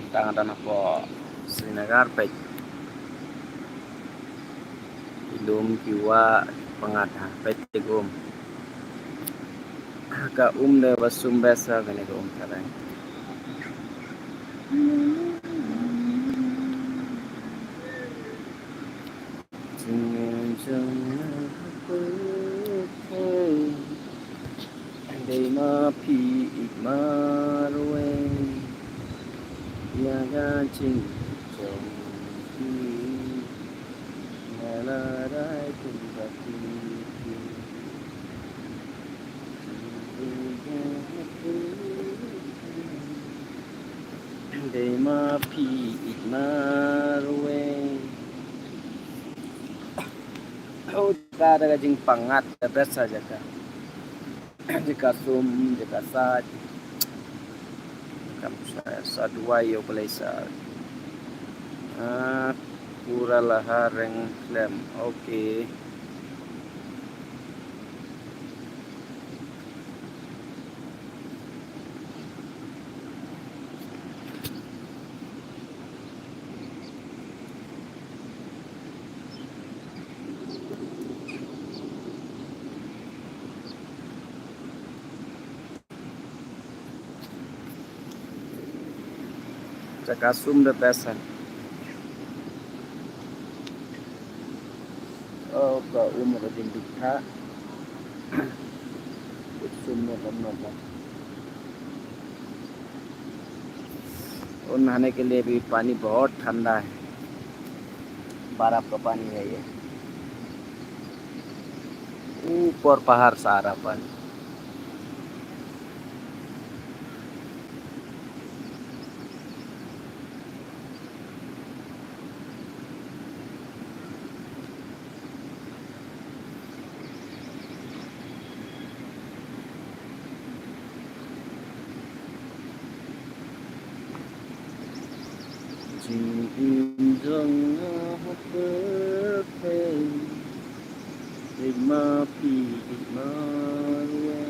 Tangan po Srinagar pe ilum kiwa pangata pe ka de basum besa gane ka tarang They ma pi marwe ya ga ching chong pi la rai tum ba pi They ma pi marwe Oh kada jing pangat besa jaka jika sum jika sat kam sa dua yo pelesa pura lahareng klem okay jaka sum de besa oh ka umur jing dikha sum में करना था और नहाने के लिए भी पानी बहुत ठंडा है बर्फ का पानी है ये ऊपर पहाड़ सारा पानी Jing jong Igma pi igma ruwe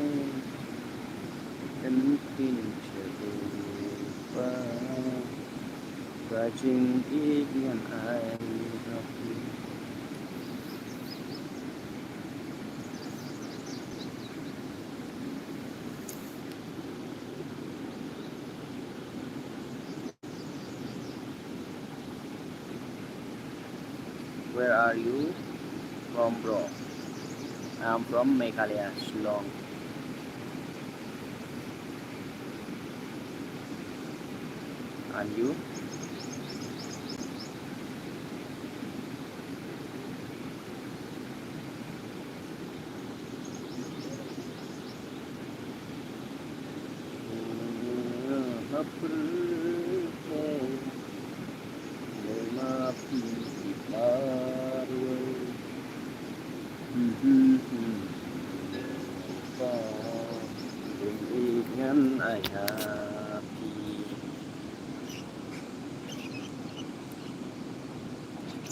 Entin cherupa Kajing igyan ay rapi Where are you from, bro? I'm from Meghalaya, Shillong. And you?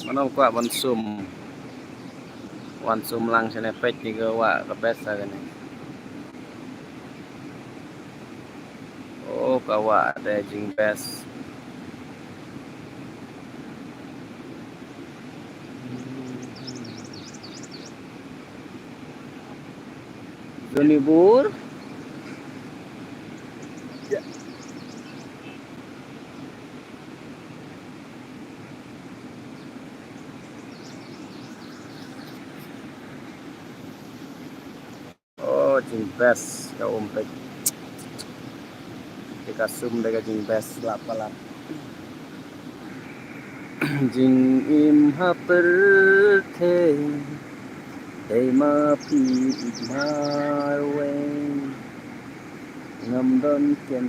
Mana ko wansum lang sa nepet ni gawa kabesa gani oh kawa ada jing best Zonibur oh jing best ka umpet dikasum daga jing best lapalap jing im haper the They ma pi marwe ngam don ken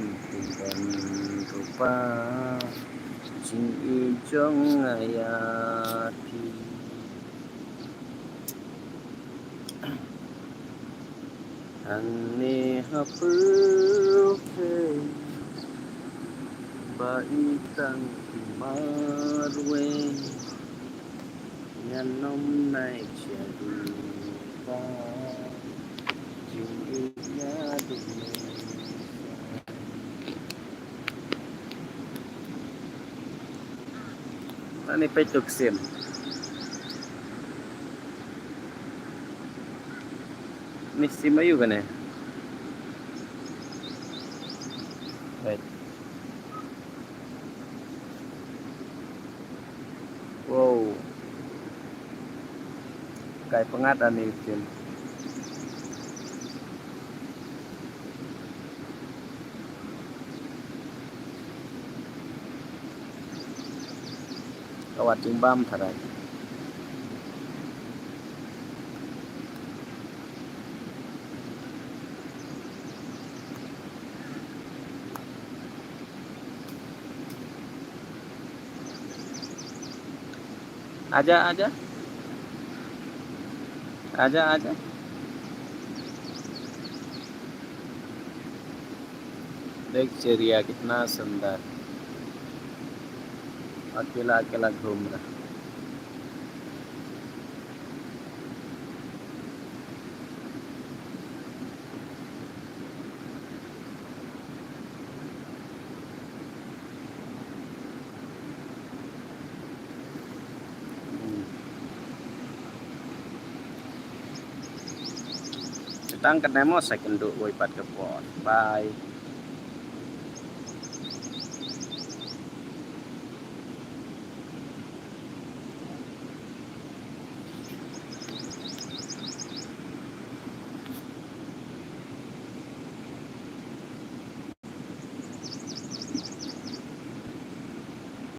dan rupa jing i jong ayati Anne haper ba itang marwe nhân năm nay trẻ ta chịu nhá tình Ini pecuk sim. Ini sim ayu kan ya? Right. Wow. Kayak pengatan nih sim. Kawat cimbam tarai. Aja. देख चिड़िया कितना सुंदर अकेला अकेला घूम रहा. Kita angkat demo second do boy pat ke pot. Bye.